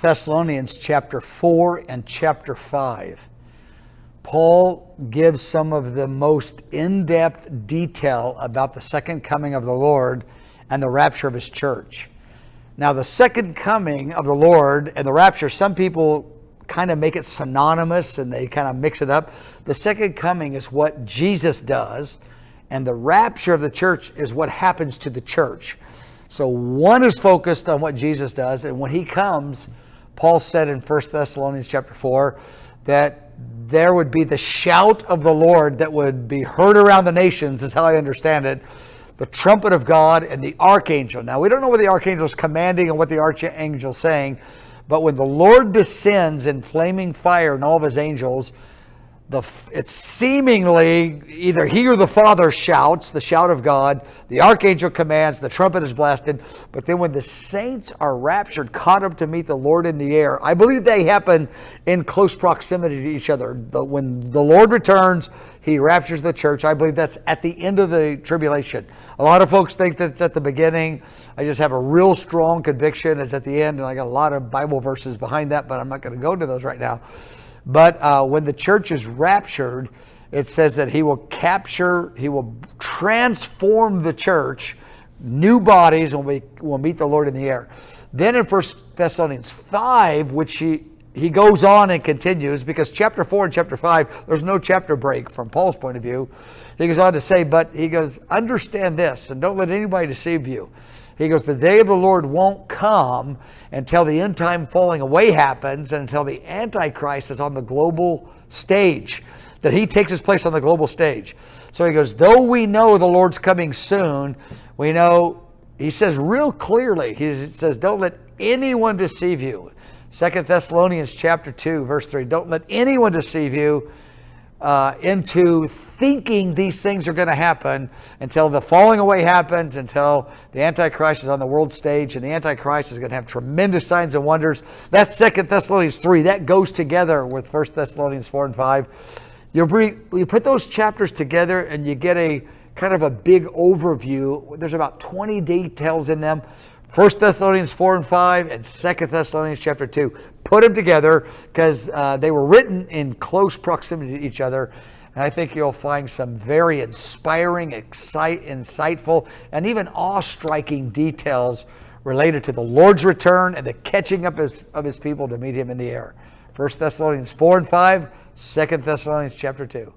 Thessalonians chapter 4 and chapter 5, Paul gives some of the most in-depth detail about the second coming of the Lord and the rapture of his church. Now, the second coming of the Lord and the rapture, some people kind of make it synonymous and they kind of mix it up. The second coming is what Jesus does, and the rapture of the church is what happens to the church. So one is focused on what Jesus does, and when he comes, Paul said in 1 Thessalonians chapter 4 that there would be the shout of the Lord that would be heard around the nations, is how I understand it. The trumpet of God and the archangel. Now, we don't know what the archangel is commanding and what the archangel is saying, but when the Lord descends in flaming fire and all of his angels, it's seemingly either he or the Father shouts, the shout of God, the archangel commands, the trumpet is blasted, but then when the saints are raptured, caught up to meet the Lord in the air, I believe they happen in close proximity to each other. When the Lord returns, he raptures the church. I believe that's at the end of the tribulation. A lot of folks think that it's at the beginning. I just have a real strong conviction it's at the end, and I got a lot of Bible verses behind that, but I'm not going to go into those right now. But when the church is raptured, it says that he will transform the church, new bodies, and we will meet the Lord in the air. Then in 1 Thessalonians 5, which he goes on and continues, because chapter 4 and chapter 5, there's no chapter break from Paul's point of view. He goes on to say, but he goes, understand this, and don't let anybody deceive you. He goes, the day of the Lord won't come until the end time falling away happens and until the Antichrist is on the global stage, that he takes his place on the global stage. So he goes, though we know the Lord's coming soon, we know, he says real clearly, he says, don't let anyone deceive you. 2 Thessalonians chapter 2, verse 3, don't let anyone deceive you into thinking these things are going to happen until the falling away happens, until the Antichrist is on the world stage, and the Antichrist is going to have tremendous signs and wonders. That's 2 Thessalonians 3. That goes together with 1 Thessalonians 4 and 5. You put those chapters together and you get a kind of a big overview. There's about 20 details in them. 1 Thessalonians 4 and 5 and 2 Thessalonians chapter 2. Put them together because they were written in close proximity to each other. And I think you'll find some very inspiring, insightful, and even awe-striking details related to the Lord's return and the catching up of his people to meet him in the air. 1 Thessalonians 4 and 5, 2 Thessalonians chapter 2.